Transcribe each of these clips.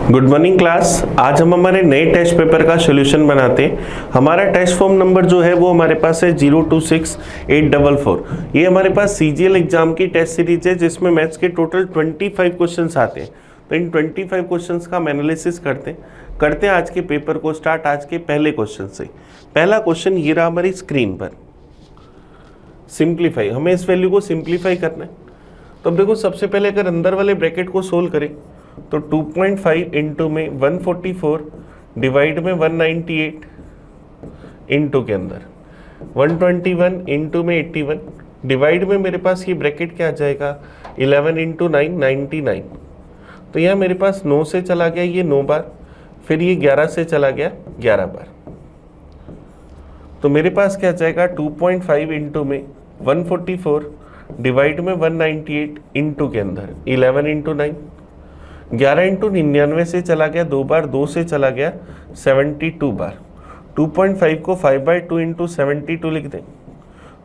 Good morning class. आज हम हमारे नए टेस्ट पेपर का सोल्यूशन बनाते हैं। हमारा टेस्ट फॉर्म नंबर जो है वो हमारे पास है 026844। ये हमारे पास सीजीएल एग्जाम की टेस्ट सीरीज है जिसमें मैथ्स के टोटल 25 क्वेश्चंस आते हैं। तो इन 25 क्वेश्चंस का हम एनालिसिस करते हैं आज के पेपर को स्टार्ट आज के पहले क्वेश्चन से। पहला क्वेश्चन ये रहा हमारी स्क्रीन पर, सिंप्लीफाई। हमें इस वैल्यू को सिंप्लीफाई करना है। तो अब देखो, सबसे पहले अगर अंदर वाले ब्रैकेट को सोल्व करें तो 2.5 इंटू में 144 डिवाइड में 198 इंटू के अंदर 121 इंटू में 81 डिवाइड में मेरे पास ये ब्रैकेट क्या आ जाएगा 11 इंटू 9 99। तो यहाँ मेरे पास 9 से चला गया ये 9 बार, फिर ये 11 से चला गया 11 बार। तो मेरे पास क्या जाएगा 2.5 इंटू में 144 डिवाइड में 198 इंटू के अंदर 11 इंटू 9, 11 इंटू 99 से चला गया 2 बार, 2 से चला गया 72 बार। 2.5 को 5/2 इंटू 72 लिख दें।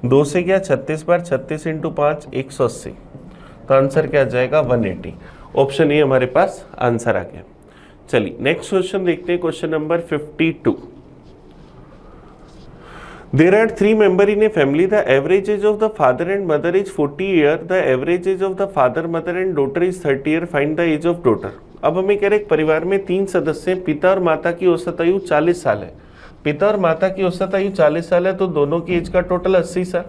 2 से गया 36 बार, 36 इंटू 5 180। तो आंसर क्या आ जाएगा 180। ऑप्शन ए हमारे पास आंसर आ गया। चलिए नेक्स्ट क्वेश्चन देखते हैं, question number 52। There are 3 members in a family. The average age of the father and mother is 40 years. The average age of the father, mother and daughter is 30 years. Find the age of daughter. अब हमें कह रहे हैं परिवार में 3 सदस्य हैं, पिता और माता की औसत आयु 40 साल है। पिता और माता की औसत आयु 40 साल है तो दोनों की एज का टोटल 80 साल।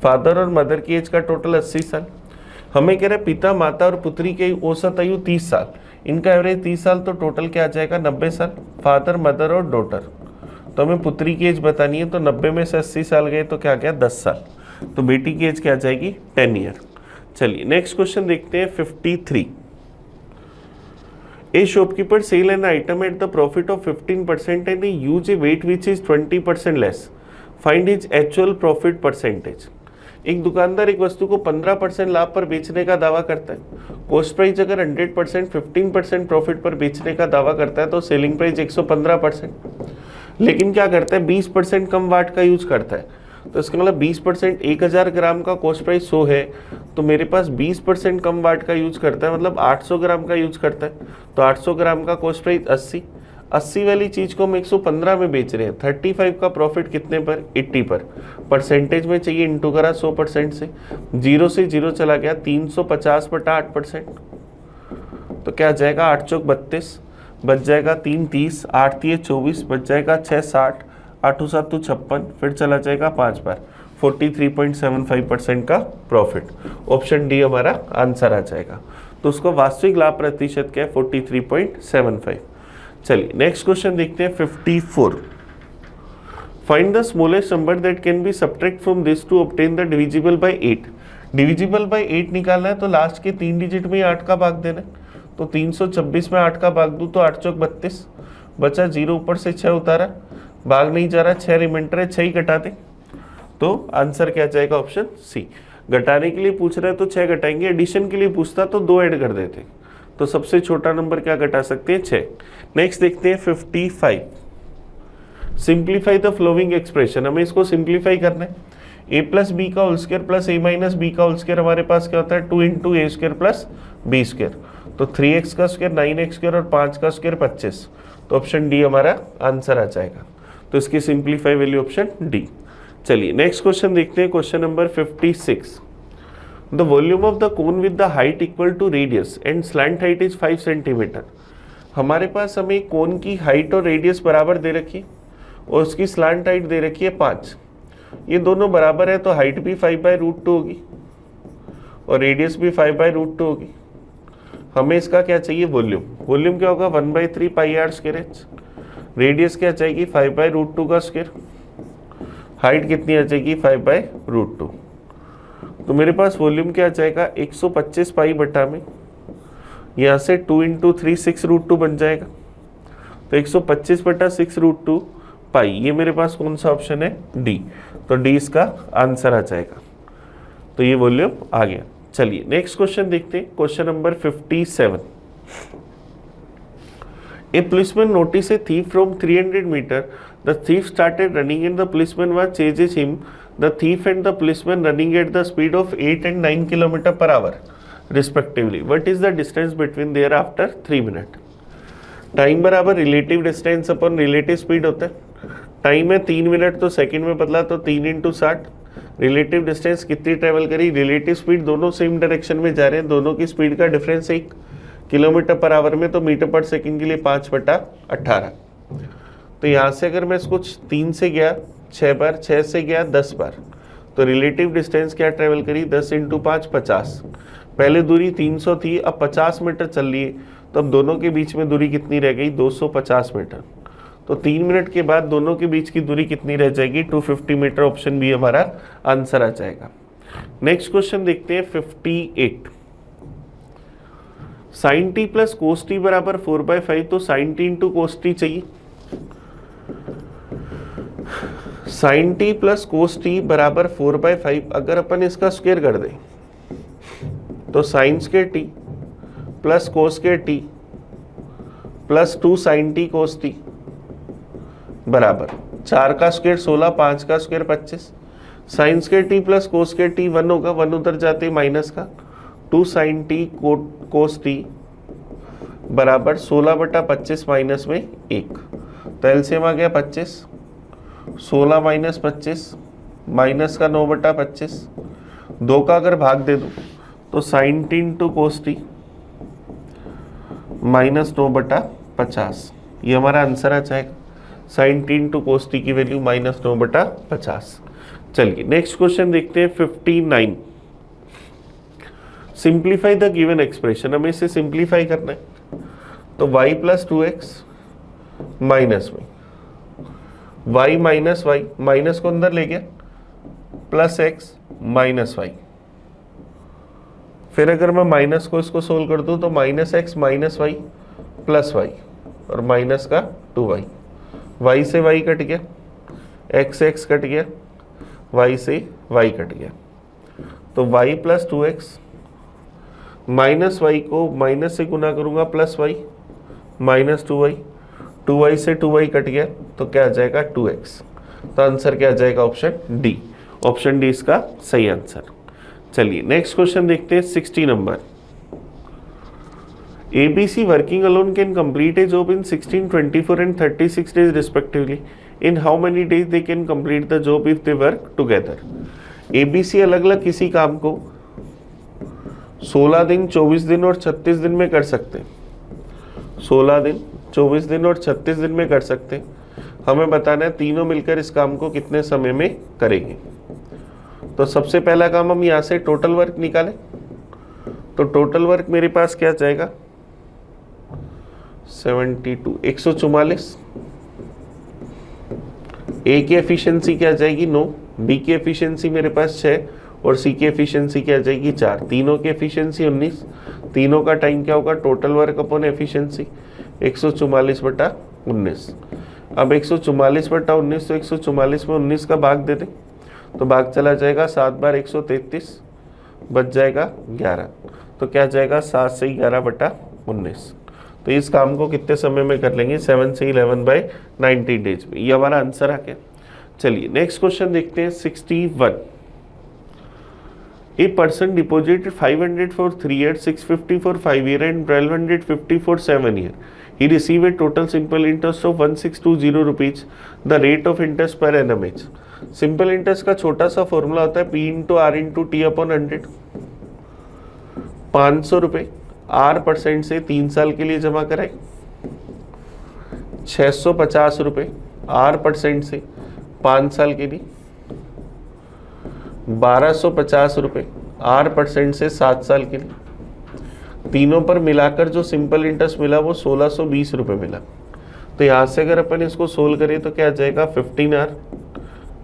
फादर और मदर की एज का टोटल 80 साल। हमें कह रहे हैं पिता, माता और पुत्री की औसत आयु 30 साल, इनका एवरेज 30 साल, तो टोटल क्या आ जाएगा 90 साल। फादर, मदर और डॉटर, तो हमें पुत्री की एज बतानी है। तो 90 में से 80 साल गए तो क्या गया 10 साल। तो बेटी की एज क्या आ जाएगी 10 ईयर। चलिए नेक्स्ट क्वेश्चन देखते हैं 53। A shopkeeper sell an item at the profit of 15% and use a weight which is 20% less. Find his actual profit percentage. एक दुकानदार एक वस्तु को 15% लाभ पर बेचने का दावा करता है। कॉस्ट प्राइस अगर 100% 15% प्रॉफिट पर बेचने का दावा करता है तो सेलिंग प्राइस 115%। लेकिन क्या करता है 20% कम वाट का यूज करता है। तो इसका मतलब 20% 1000 ग्राम का कॉस्ट प्राइस 100 है, तो मेरे पास 20% कम वाट का यूज करता है, मतलब 800 ग्राम का यूज करता है। तो 800 ग्राम का कॉस्ट प्राइस 80 वाली चीज को हम 115 में बेच रहे हैं। 35 का प्रॉफिट कितने पर 80 पर। परसेंटेज में चाहिए, इंटू करा 100% से, 0 से 0 चला गया 350/8%। तो क्या जाएगा 8 चौक 32, बच जाएगा 3 30, 8 3 24, बच जाएगा 6 60, 8 7 56, फिर चला जाएगा 5 बार। 43.75% का प्रॉफिट। ऑप्शन डी हमारा आंसर आ जाएगा। तो उसका वास्तविक लाभ प्रतिशत क्या है 43.75। चलिए नेक्स्ट क्वेश्चन देखते हैं 54। Find the smallest number that can be subtract from this to obtain the divisible by 8। Divisible by 8 निकालना है तो लास्ट के 3 डिजिट में 8 का भाग देना है। तो 326 में 8 का भाग दूं तो 8 चौक 32, बचा 0, ऊपर से 6 उतारा, भाग नहीं जा रहा, 6 रिमाइंडर है, 6 ही घटा दें। तो आंसर क्या जाएगा ऑप्शन सी। घटाने के लिए पूछ रहा है तो 6 घटाएंगे, एडिशन के लिए पूछता तो 2 ऐड कर देते। तो सबसे छोटा नंबर क्या घटा सकते हैं 6। नेक्स्ट देखते हैं 55। Simplify the flowing expression. हमें इसको सिंप्लीफाई करना है। a प्लस बी का whole square plus a minus b का होल स्क्वायर हमारे पास क्या होता है 2 into a square plus b square. तो 3x का स्क्वायर 9x स्क्वायर और 5 का स्क्वायर 25। तो ऑप्शन डी हमारा आंसर आ जाएगा। तो इसकी सिंप्लीफाई वैल्यू ऑप्शन डी। चलिए नेक्स्ट क्वेश्चन देखते हैं, question number 56। The volume of the cone with the height equal to radius and slant height is 5 centimetre. हमारे पास हमें कोन की हाइट और रेडियस बराबर दे रखी और उसकी स्लैंट हाइट दे रखी है 5। ये दोनों बराबर है तो हाइट भी 5/√2 होगी और रेडियस भी 5/√2 होगी। हमें इसका क्या चाहिए वॉल्यूम। वॉल्यूम क्या होगा 1/3 पाई आर स्क्वायर एच। रेडियस क्या चाहिए 5/√2 का स्क्वायर। हाइट कितनी आ जाएगी 5/√2। तो मेरे पास वॉल्यूम क्या आ जाएगा 125 पाई बटा में, यहाँ से 2 इंटू 3 6√2 बन जाएगा। तो 125/6√2 पाई, ये मेरे पास कौन सा ऑप्शन है डी। तो डी इसका आंसर आ जाएगा। तो ये वॉल्यूम आ गया। चलिए नेक्स्ट क्वेश्चन देखते हैं, question number 57। A policeman notice a thief from 300 metre. The thief started running and the policeman was chases him. The thief and the policeman running at the speed of 8 and 9 km/h respectively. What is the distance between their after 3 minute. Time बराबर relative distance upon relative speed होता है। Time है 3 minute, तो second में बदला तो 3 × 60। Relative distance कितनी travel करी, रिलेटिव स्पीड दोनों सेम डायरेक्शन में जा रहे हैं, दोनों की स्पीड का डिफरेंस 1 किलोमीटर पर आवर में, तो मीटर पर सेकंड के लिए 5/18। तो यहाँ से अगर मैं इसको 3 से गया 6 बार, 6 से गया 10 बार, तो रिलेटिव डिस्टेंस क्या ट्रेवल करी, 10 × 5 50। पहले दूरी 300 थी, अब 50 मीटर चल रही है, तो अब दोनों के बीच में दूरी कितनी रह गई, 250 मीटर। तो 3 मिनट के बाद दोनों के बीच की दूरी कितनी रह जाएगी, 250 मीटर। ऑप्शन बी हमारा आंसर आ जाएगा। नेक्स्ट क्वेश्चन देखते हैं 58। sin t plus cos t बराबर 4/5, तो sin t into cos t चाहिए। sin t plus cos t बराबर 4/5, अगर अपन इसका स्क्वायर कर दें तो sin square t plus cos square t plus 2 sin t cos t बराबर 4 का स्क्वायर 16, 5 का square 25। sin square t plus cos square t 1 होगा, 1 उधर जाते माइनस का, 2 sin t cos t बराबर 16/25 माइनस में 1। तो एलसीएम आ गया 25, 16 - 25 माइनस का 9/25। 2 का अगर भाग दे दो तो sin t into cos t minus 9/50, ये हमारा आंसर आ जाएगा। sin t into cos t की वैल्यू माइनस 9/50। चलिए नेक्स्ट क्वेश्चन देखते हैं 59। सिंप्लीफाई द गिवन एक्सप्रेशन, हमें इसे सिंप्लीफाई करना है। तो y प्लस 2x माइनस में y माइनस वाई, माइनस को अंदर ले गया, प्लस x माइनस वाई। फिर अगर मैं माइनस को इसको सोल्व कर दूं तो minus x minus y plus y और माइनस का 2y। y से y कट गया, x कट गया, y से y कट गया, तो y plus 2x minus y को माइनस से गुना करूंगा plus Y minus 2y, 2y से 2y कट गया, तो क्या आ जाएगा 2x। तो आंसर क्या आ जाएगा, ऑप्शन डी। ऑप्शन डी इसका सही आंसर। चलिए नेक्स्ट क्वेश्चन देखते हैं 60 number. ABC working alone can complete a job in 16, 24 and 36 days respectively. In how many days they can complete the job if they work together? ABC अलग अलग किसी काम को 16 दिन, 24 दिन और 36 दिन में कर सकते हैं। 16 दिन, 24 दिन और 36 दिन में कर सकते हैं। हमें बताना है तीनों मिलकर इस काम को कितने समय में करेंगे। तो सबसे पहला काम हम यहाँ से टोटल वर्क निकालें, तो टोटल वर्क मेरे पास क्या जाएगा 72, 144। ए की एफिशिएंसी क्या जाएगी 9, बी की एफिशिएंसी मेरे पास 6 और सी की एफिशिएंसी क्या जाएगी 4। तीनों की एफिशिएंसी 19। तीनों का टाइम क्या होगा, टोटल वर्क अपॉन एफिशिएंसी 144/19। अब 144/19, तो 144 में 19 का भाग दे दें तो भाग चला जाएगा, 7 बार 133 बच जाएगा 11। तो क्या जाएगा 7 से 11/19। तो इस काम को कितने समय में कर लेंगे, 7 से 11/90 डेज में। ये हमारा आंसर आ गया। चलिए नेक्स्ट क्वेश्चन देखते हैं 61। A person deposited 500 for 3 years, 650 for 5 years and 1250 for 7 years. He received a total simple interest of 1620 rupees. The rate of interest per annum is. Simple interest का छोटा सा फॉर्मूला होता है P into R into T upon 100। 500 रुपये R% से 3 साल के लिए जमा कराए, 650 रुपये R% से 5 साल के लिए, 1250 रुपये R% से 7 साल के लिए। तीनों पर मिलाकर जो सिंपल इंटरेस्ट मिला वो 1620 रुपये मिला। तो यहाँ से अगर अपन इसको सोल्व करें तो क्या आ जाएगा 15R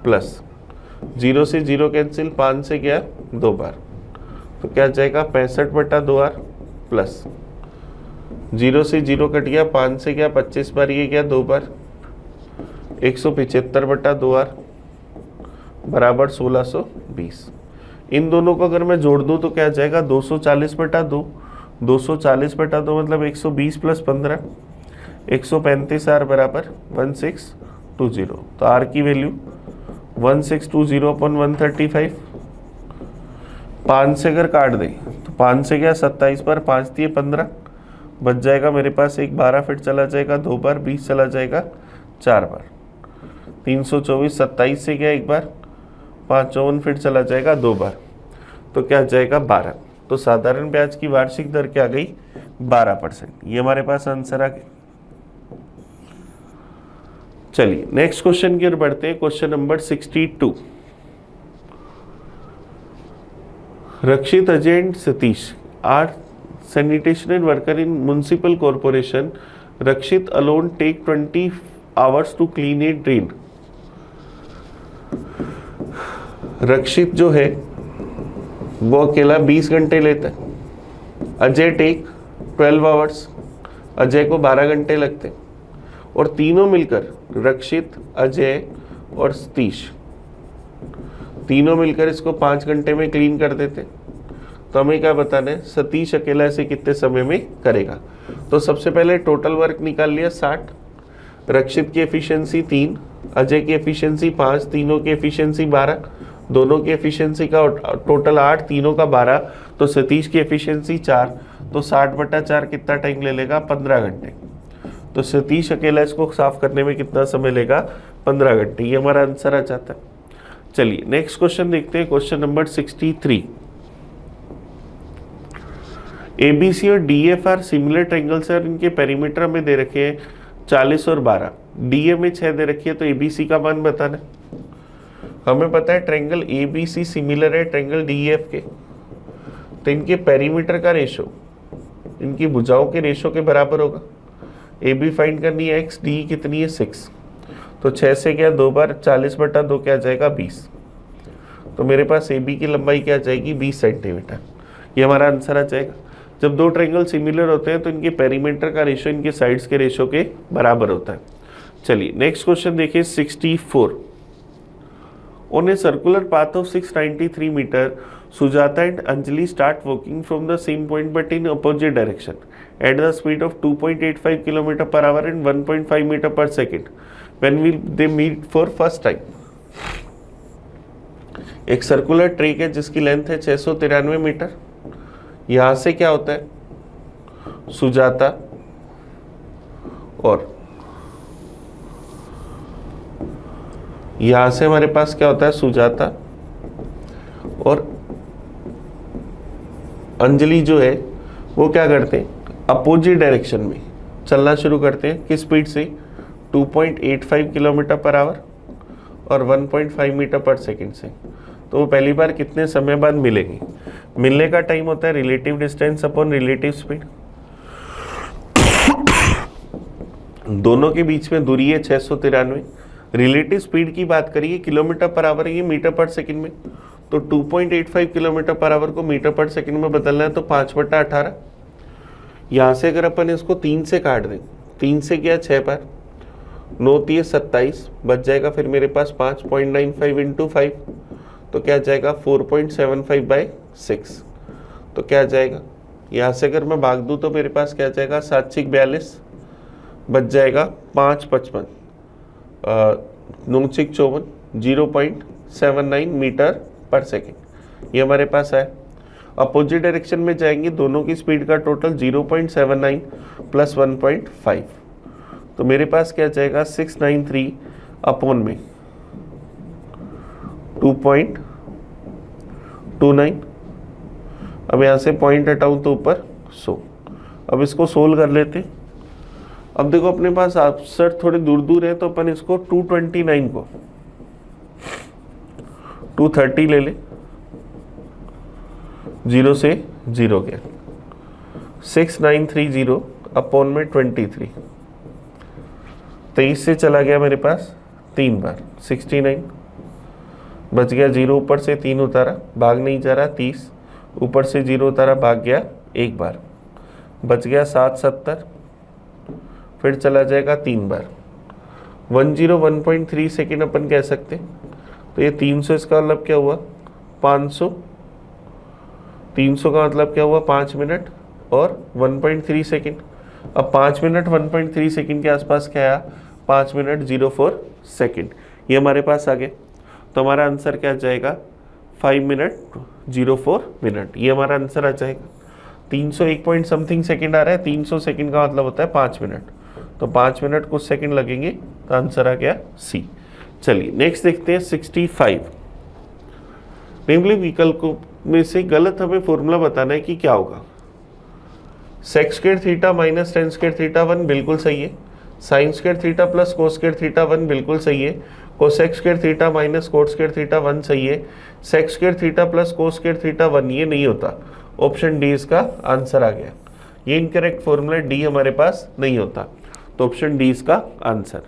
प्लस 0 से 0 कैंसिल, 5 से गया 2 बार, तो क्या जाएगा 65/2R प्लस 0 से 0 कट गया, 5 से गया 25 बार, ये गया 2 बार, 175/2R बराबर 1620। इन दोनों को अगर मैं जोड़ दूं तो क्या जाएगा 240/2, 240/2 मतलब 120 प्लस 15, 135R बराबर 1620। तो R की वैल्यू 1620/135। 5 से अगर काट दें तो 5 से गया 27 बार, 5 दिए 15, बच जाएगा मेरे पास एक 12 फिर चला जाएगा 2 बार, 20 चला जाएगा 4 बार, 324 27 से गया एक बार, 5 54 फिर चला जाएगा 2 बार, तो क्या आ जाएगा 12। तो साधारण ब्याज की वार्षिक दर क्या आ गई 12%। ये हमारे पास आंसर आ गया। चलिए नेक्स्ट क्वेश्चन की ओर बढ़ते हैं। Question number 62। Rakshit, Ajay and Satish are sanitation worker in municipal corporation. Rakshit alone take 20 hours to clean a drain. रक्षित जो है वो अकेला 20 घंटे लेता है। अजय टेक 12 आवर्स, अजय को 12 घंटे लगते हैं, और तीनों मिलकर रक्षित, अजय और सतीश तीनों मिलकर इसको 5 घंटे में क्लीन कर देते। तो हमें क्या बताना है, सतीश अकेला इसे कितने समय में करेगा। तो सबसे पहले टोटल वर्क निकाल लिया 60, रक्षित की एफिशिएंसी 3, अजय की एफिशिएंसी 5, तीनों की एफिशिएंसी 12, दोनों की एफिशिएंसी का टोटल 8, तीनों का 12, तो सतीश की एफिशिएंसी 4, तो 60/4 कितना टाइम ले लेगा 15 घंटे। तो सतीश अकेला इसको साफ करने में कितना समय लेगा 15 घंटे। ये हमारा आंसर आ जाता है। चलिए नेक्स्ट क्वेश्चन देखते हैं। Question number 63। एबीसी और डीएफ सिमिलर ट्रायंगल्स है और इनके पेरीमीटर हमें दे रखे हैं 40 और 12, डीए में 6 दे रखी है, तो एबीसी का मान बताना है। हमें पता है ट्रायंगल एबीसी सिमिलर है ट्रायंगल डीएफ के, तो इनके पेरीमीटर का रेशो इनकी भुजाओं के रेशो के बराबर होगा। AB फाइंड करनी है x, डी कितनी है 6, तो 6 से क्या 2 बार, 40/2 क्या आ जाएगा 20, तो मेरे पास AB की लंबाई क्या आ जाएगी 20 सेंटीमीटर। ये हमारा आंसर आ जाएगा। जब दो ट्रायंगल सिमिलर होते हैं तो इनके पेरीमीटर का रेशो इनके साइड्स के रेशो के बराबर होता है। चलिए नेक्स्ट क्वेश्चन देखिए 64। On a circular path of 693 metre, Sujata and Anjali start walking from the same point but in opposite direction at the speed of 2.85 km per hour and 1.5 meter per second. When will they meet for first time? एक circular track है जिसकी length है 693 metre. यहाँ से क्या होता है, सुजाता और यहाँ से हमारे पास क्या होता है, सुजाता और अंजलि जो है वो क्या करते हैं, अपोजिट डायरेक्शन में चलना शुरू करते हैं। किस स्पीड से, 2.85 किलोमीटर पर आवर और 1.5 मीटर पर सेकंड से। तो वो पहली बार कितने समय बाद मिलेंगे। मिलने का टाइम होता है relative distance upon relative speed. दोनों के बीच में दूरी है 693। रिलेटिव स्पीड की बात करिए किलोमीटर पर आवर, ये मीटर पर सेकंड में, तो 2.85 किलोमीटर पर आवर को मीटर पर सेकंड में बदलना है, तो 5/18। यहाँ से अगर अपन इसको 3 से काट दें, 3 से क्या 6 बार, 9 3 27, बच जाएगा फिर मेरे पास 5.95 इंटू 5, तो क्या जाएगा 4.75/6, तो क्या जाएगा, यहाँ से अगर मैं भाग दूँ तो मेरे पास क्या जाएगा 7 6 42, बच जाएगा 5.55, 9 6 54, 0.79 मीटर पर सेकेंड। ये हमारे पास है। अपोजिट डायरेक्शन में जाएंगे, दोनों की स्पीड का टोटल 0.79 प्लस 1.5, तो मेरे पास क्या जाएगा 693 अपॉन में 2.29। अब यहाँ से पॉइंट हटाऊँ तो ऊपर 100। अब इसको सोल्व कर लेते। अब देखो अपने पास आंसर थोड़े दूर दूर है, तो अपन इसको 229 को 230 ले ले, 0 से 0 गया, 6930 अपॉन में 23, 23 से चला गया मेरे पास 3 बार, 69 बच गया, 0 ऊपर से 3 उतारा, भाग नहीं जा रहा, 30 ऊपर से 0 उतारा, भाग गया एक बार, बच गया 770, फिर चला जाएगा 3 बार, 101.3 सेकेंड अपन कह सकते। तो ये 300, इसका मतलब क्या हुआ 500, 300 का मतलब क्या हुआ 5 मिनट और 1.3 सेकेंड। अब 5 मिनट 1.3 सेकेंड के आसपास क्या आया, 5 मिनट 04 सेकेंड। ये हमारे पास आ गए। तो हमारा आंसर क्या आ जाएगा 5 मिनट 04 मिनट। ये हमारा आंसर आ जाएगा। 301 पॉइंट समथिंग सेकंड आ रहा है, 300 सेकंड का मतलब होता है 5 मिनट, तो 5 मिनट कुछ सेकंड लगेंगे, तो आंसर आ गया सी। चलिए नेक्स्ट देखते हैं 65। निम्नलिखित विकल्प में से गलत हमें फॉर्मूला बताना है कि क्या होगा। Sec square theta minus tan square theta 1 बिल्कुल सही है, sine square theta plus cos square theta 1 बिल्कुल सही है, cosec square theta minus cot square theta 1 सही है, sec square theta plus cos square theta 1 ये नहीं होता, ऑप्शन डी इसका आंसर आ गया। ये इनकरेक्ट फॉर्मूला डी हमारे पास नहीं होता, तो ऑप्शन डी इसका आंसर।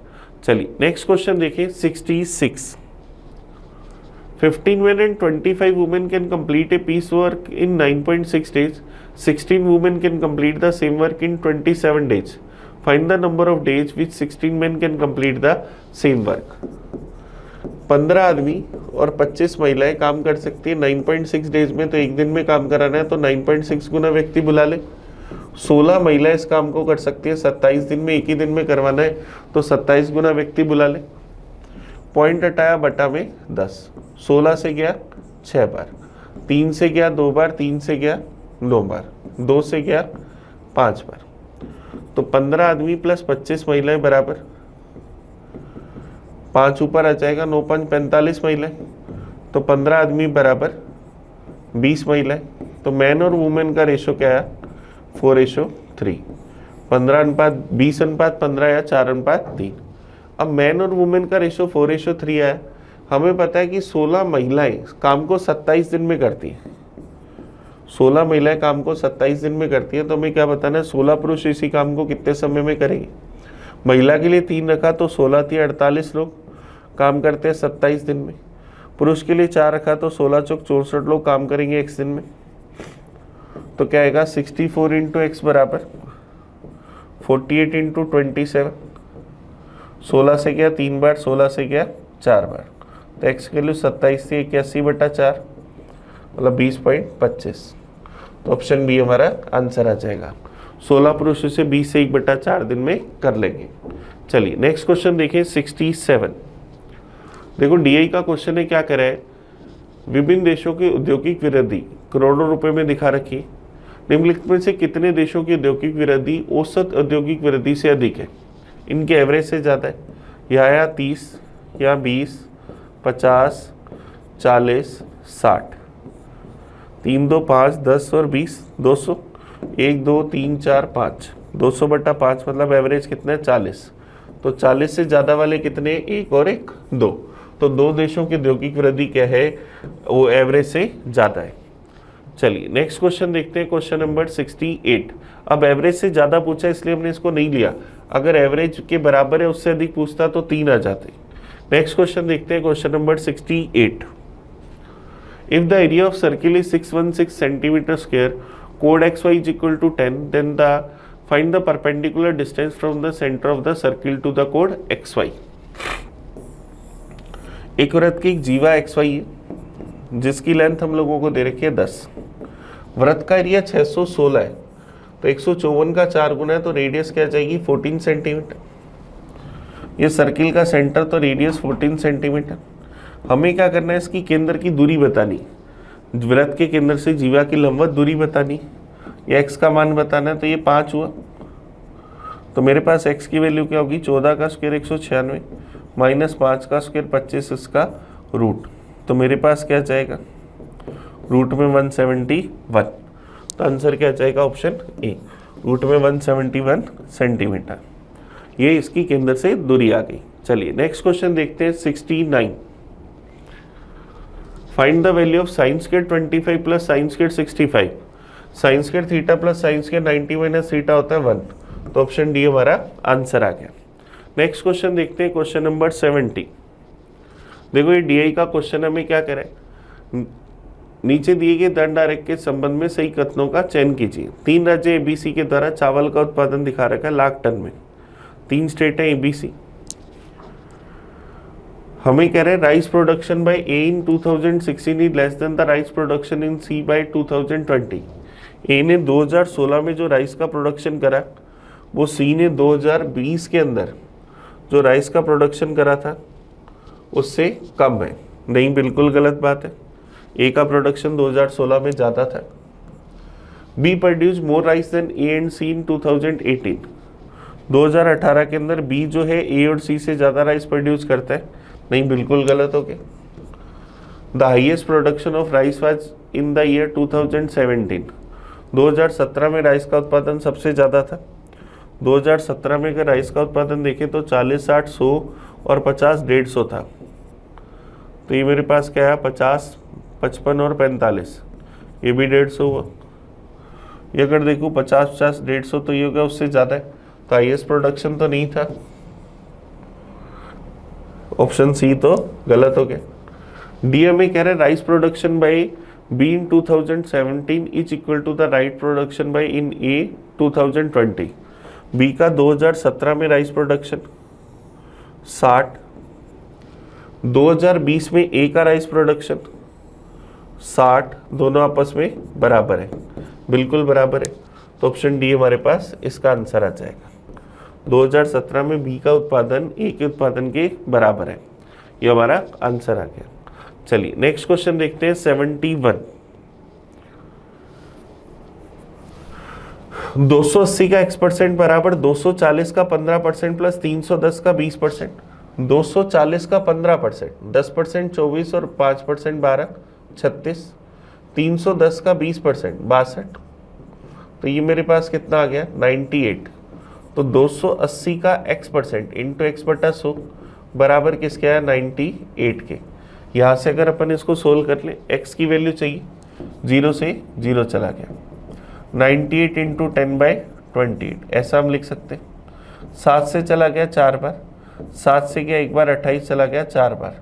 चलिए नेक्स्ट क्वेश्चन देखिए 66। 15 men and 25 women can complete a piece work in 9.6 days. 16 women can complete the same work in 27 days. Find the number of days which 16 men can complete the same work. 15 आदमी और 25 महिलाएं काम कर सकती है 9.6 days में, तो एक दिन में काम कराना है तो 9.6 गुना व्यक्ति बुला ले। 16 महिलाएं इस काम को कर सकती है 27 दिन में, एक ही दिन में करवाना है तो 27 गुना व्यक्ति बुला ले। पॉइंट हटाया बटा में 10, 16 से गया 6 बार, 3 से गया 2 बार, 3 से गया 9 बार, 2 से गया 5 बार, तो 15 आदमी प्लस 25 महिलाएं बराबर 5 ऊपर आ जाएगा, 9 5 45 महिलाएं, तो 15 आदमी बराबर 20 महिलाएं, तो मैन और वुमेन का रेशो क्या आया 4:3। 15 अनुपात 20 अनुपात 15 या 4 अनुपात 3। अब मैन और वुमेन का रेशो 4:3 आया, हमें पता है कि 16 महिलाएं काम को 27 दिन में करती हैं, 16 महिलाएं काम को 27 दिन में करती हैं, तो हमें क्या बताना है 16 पुरुष इसी काम को कितने समय में करेंगे। महिला के लिए 3 रखा तो 16 थी 48 लोग काम करते हैं 27 दिन में, पुरुष के लिए 4 रखा तो 16 चौक 64 लोग काम करेंगे x दिन में, तो क्या आएगा 64 इंटू एक्स बराबर 48 इंटू 27। 16 से गया 3 बार, 16 से गया 4 बार, तो एक्स की वैल्यू 27 थी 81/4 मतलब 20.25, तो ऑप्शन बी हमारा आंसर आ जाएगा। 16 पुरुषों से 20 से 1/4 दिन में कर लेंगे। चलिए नेक्स्ट क्वेश्चन देखिए 67। देखो डीआई का क्वेश्चन है, क्या करा है, विभिन्न देशों की औद्योगिक वृद्धि करोड़ों रुपए में दिखा रखी। निम्नलिखित में से कितने देशों की औद्योगिक वृद्धि औसत औद्योगिक वृद्धि से अधिक है, इनके एवरेज से ज़्यादा है, या 30 या 20 50 40 60। 3 2 5 10 और 20 200, 1 2 3 4 5, 200/5 मतलब एवरेज कितना है 40, तो 40 से ज़्यादा वाले कितने, 1 और 1 2, तो 2 देशों की औद्योगिक वृद्धि क्या है वो एवरेज से ज़्यादा है। चलिए नेक्स्ट क्वेश्चन देखते हैं, क्वेश्चन नंबर 68। अब एवरेज से ज़्यादा पूछा इसलिए हमने इसको नहीं लिया, अगर एवरेज के बराबर है उससे अधिक पूछता तो 3 आ जाते। नेक्स्ट क्वेश्चन देखते हैं, question number 68। If the area of circle is 616 centimetre square, code xy is equal to 10, then find the perpendicular distance from the center of the circle to the chord xy। एक वृत्त की जीवा xy है जिसकी length हम लोगों को दे रखी है 10, वृत्त का एरिया 616 है, तो 154 का 4 गुना है, तो रेडियस क्या जाएगी 14 सेंटीमीटर। ये सर्किल का सेंटर तो रेडियस 14 सेंटीमीटर। हमें क्या करना है, इसकी केंद्र की दूरी बतानी, वृत्त के केंद्र से जीवा की लंबवत दूरी बतानी, ये x का मान बताना है, तो ये 5 हुआ, तो मेरे पास x की वैल्यू क्या होगी 14 का स्क्वायर 196 माइनस 5 का स्क्वायर 25 इसका रूट, तो मेरे पास क्या जाएगा रूट में 171, तो आंसर क्या जाएगा ऑप्शन ए, रूट में 171 सेंटीमीटर। ये इसकी केंद्र से दूरी आ गई। चलिए नेक्स्ट क्वेश्चन देखते हैं 69। Find the value of sine square 25 plus sine square 65। Sign square theta plus sine square 90 minus theta होता है 1, तो ऑप्शन डी हमारा आंसर आ गया। नेक्स्ट क्वेश्चन देखते हैं, क्वेश्चन नंबर 70। देखो ये डीआई का क्वेश्चन हमें क्या करें, नीचे दिए गए दंड आरेख के संबंध में सही कथनों का चयन कीजिए। 3 राज्य एबीसी के द्वारा चावल का उत्पादन दिखा रखा है लाख टन में, 3 स्टेट है एबीसी। हमें कह रहे हैं rice production by A in 2016 is less than the rice production in C by 2020। A ने 2016 में जो राइस का प्रोडक्शन करा वो सी ने 2020 के अंदर जो राइस का प्रोडक्शन करा था उससे कम है। नहीं, बिल्कुल गलत बात है, ए का प्रोडक्शन 2016 में ज़्यादा था। B produce more rice than A and C in 2018। 2018 के अंदर बी जो है ए और सी से ज़्यादा राइस प्रोड्यूस करता है। नहीं, बिल्कुल गलत हो गया। The highest production of rice was in the year 2017। 2017 में राइस का उत्पादन सबसे ज़्यादा था। 2017 में अगर राइस का उत्पादन देखें तो 40, 60, 100 और 50, 150 था। तो ये मेरे पास क्या है, 50, 55 और 45, ये भी 150 हुआ। ये अगर देखूँ 50, 50, 150 तो ये हो गया उससे ज़्यादा है, तो हाईएस्ट प्रोडक्शन तो नहीं था। ऑप्शन सी तो गलत हो गया। डी हमें कह रहे हैं rice production by B in 2017 is equal to the rice production by in A 2020। B का 2017 में राइस प्रोडक्शन 60, 2020 में ए का राइस प्रोडक्शन 60, दोनों आपस में बराबर है, बिल्कुल बराबर है। तो ऑप्शन डी हमारे पास इसका आंसर आ जाएगा। 2017 में बी का उत्पादन ए के उत्पादन के बराबर है, ये हमारा आंसर आ गया। चलिए नेक्स्ट क्वेश्चन देखते हैं 71। 280 का x% बराबर 240 का 15% प्लस 310 का 20%। 240 का 15%, 10% 24 और 5% 12, 36। 310 का 20% 62। तो ये मेरे पास कितना आ गया, 98। तो 280 का x% इंटू एक्स बटा 100 बराबर किसके आया, 98 के। यहाँ से अगर अपन इसको सोल्व कर ले, x की वैल्यू चाहिए, 0 से 0 चला गया, 98 इंटू 10/28 ऐसा हम लिख सकते हैं। 7 से चला गया 4 बार, 7 से गया एक बार, 28 चला गया 4 बार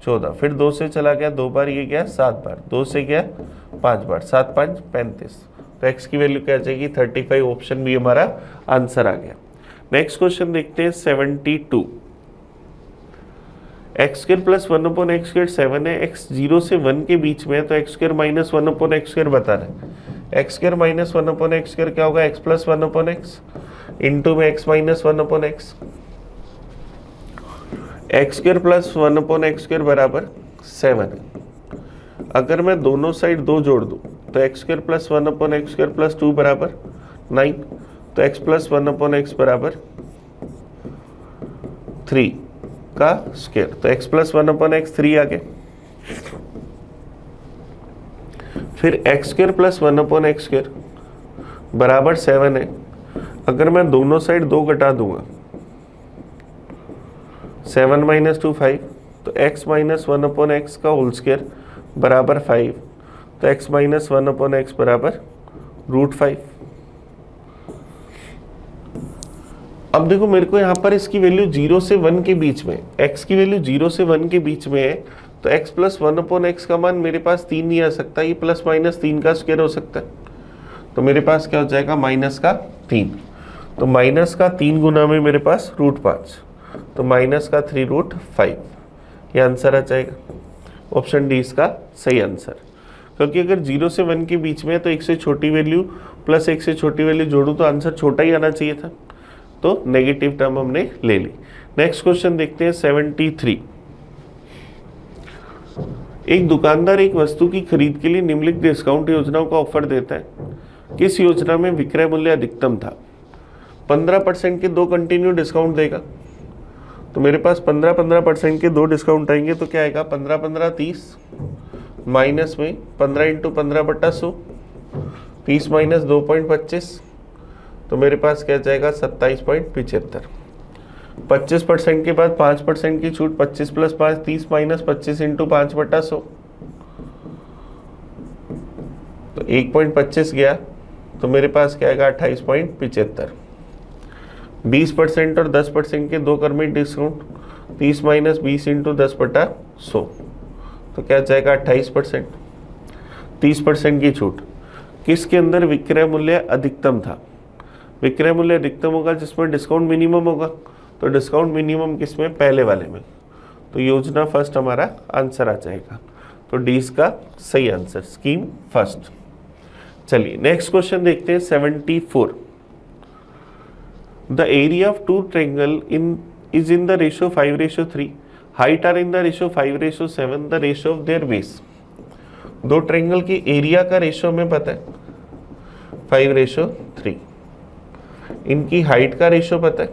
14, फिर 2 से चला गया 2 बार, ये गया 7 बार, 2 से गया 5 बार, 7 5 35। तो x की वैल्यू क्या आ जाएगी, 35। ऑप्शन भी हमारा आंसर आ गया। नेक्स्ट क्वेश्चन देखते हैं 72। X square plus 1 x square 7 है, x 0 से 1 के बीच में है, तो x square minus 1 x square बता रहे हैं। X square minus 1 x square क्या होगा, x प्लस 1 एक्स इंटू में x minus 1 x. X square plus 1 x square बराबर 7 है। अगर मैं दोनों साइड 2 जोड़ दूं तो x square plus 1 x square plus 2 बराबर 9, तो x प्लस 1 एक्स बराबर 3 का स्क्वायर। तो x प्लस 1 एक्स 3 आ गया। फिर x square plus 1 x square बराबर 7 है। अगर मैं दोनों साइड 2 घटा दूंगा, 7 माइनस 2 5, तो x माइनस 1 एक्स का होल स्क्वायर बराबर 5, तो x माइनस 1 एक्स बराबर √5। अब देखो मेरे को यहाँ पर इसकी वैल्यू 0 से 1 के बीच में, x की वैल्यू 0 से 1 के बीच में है, तो x प्लस 1 एक्स का मान मेरे पास 3 नहीं आ सकता, ये प्लस माइनस 3 का स्क्वायर हो सकता है। तो मेरे पास क्या हो जाएगा, माइनस का 3। तो माइनस का 3 गुना में मेरे पास √5, तो माइनस का 3√5, ये आंसर आ जाएगा। ऑप्शन डी इसका सही आंसर। क्योंकि अगर 0 से 1 के बीच में है तो 1 से छोटी वैल्यू प्लस 1 से छोटी वैल्यू जोड़ूँ तो आंसर छोटा ही आना चाहिए था, तो नेगेटिव टर्म हमने ले ली। नेक्स्ट क्वेश्चन देखते हैं 73। एक दुकानदार एक वस्तु की खरीद के लिए निम्नलिखित डिस्काउंट योजनाओं का ऑफर देता है। किस योजना में विक्रय मूल्य अधिकतम था? 15% के 2 कंटिन्यू डिस्काउंट देगा, तो मेरे पास 15% के 2 डिस्काउंट आएंगे, तो क्या आएगा, 15 15 30 माइनस में 15 इंटू 15/100, 30 माइनस 2.25, तो मेरे पास क्या जाएगा 27.75। 25% के बाद 5% की छूट, 25 प्लस 5 30 माइनस 25 इंटू 5/100, तो 1.25 गया, तो मेरे पास क्या आएगा 28.75। 20% और 10% के 2 क्रमिक डिस्काउंट, 30 माइनस 20 इंटू 10/100, तो क्या जाएगा 28%। 30% की छूट, किसके अंदर विक्रय मूल्य अधिकतम था? विक्रय मूल्य अधिकतम होगा जिसमें डिस्काउंट मिनिमम होगा, तो डिस्काउंट मिनिमम किसमें, पहले वाले में, तो योजना फर्स्ट हमारा आंसर आ जाएगा। तो डी इसका सही आंसर, स्कीम फर्स्ट। चलिए नेक्स्ट क्वेश्चन देखते हैं 74। The area of 2 triangle is in the ratio 5:3, height are in the ratio 5:7, the ratio of their base. 2 triangle की एरिया का रेशियो हमें पता है 5:3। इनकी हाइट का रेशो पता है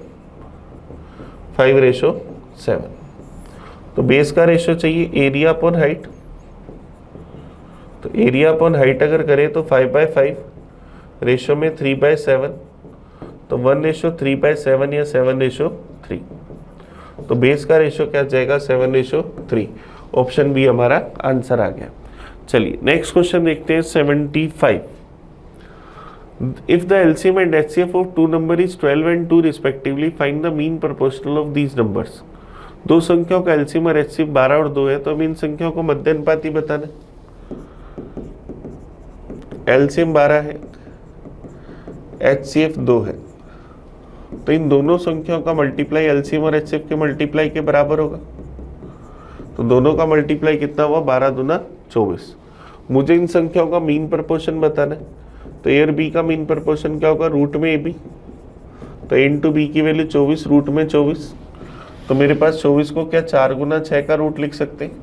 5:7। तो बेस का रेशो चाहिए एरिया अपॉन हाइट। तो एरिया अपॉन हाइट अगर करें तो 5/5 रेशो में 3/7, तो 1:3/7 या 7:3। तो बेस का रेशो क्या जाएगा 7:3। ऑप्शन बी हमारा आंसर आ गया। चलिए नेक्स्ट क्वेश्चन देखते हैं 75। If the LCM and HCF of two number is 12 and 2 respectively, find the mean proportional of these numbers। दो संख्याओं का LCM और HCF 12 और 2 है, तो हम इन संख्याओं को मध्य अनुपाती बताना। LCM 12 है, HCF 2 है, तो इन दोनों संख्याओं का मल्टीप्लाई LCM और HCF के मल्टीप्लाई के बराबर होगा। तो दोनों का मल्टीप्लाई कितना हुआ 12 दूना 24। मुझे इन संख्याओं का मीन प्रपोर्शन बताना है, तो ए और बी का मीन प्रपोर्शन क्या होगा रूट में ए बी। तो ए इंटू बी की वैल्यू 24 रूट में 24। तो मेरे पास 24 को क्या 4 गुना 6 का रूट लिख सकते हैं,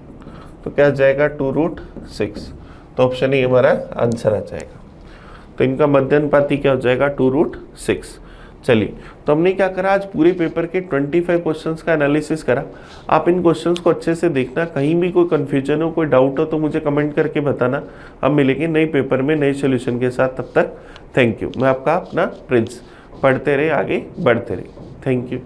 तो क्या जाएगा 2√6। तो ऑप्शन ए हमारा आंसर आ जाएगा। तो इनका मध्य अनुपाती क्या हो जाएगा 2√6। चलिए तो हमने क्या करा, आज पूरे पेपर के 25 क्वेश्चंस का एनालिसिस करा। आप इन क्वेश्चंस को अच्छे से देखना, कहीं भी कोई कंफ्यूजन हो, कोई डाउट हो तो मुझे कमेंट करके बताना। हम मिलेंगे नए पेपर में नए सोल्यूशन के साथ। तब तक थैंक यू। मैं आपका अपना प्रिंस। पढ़ते रहे, आगे बढ़ते रहे। Thank you.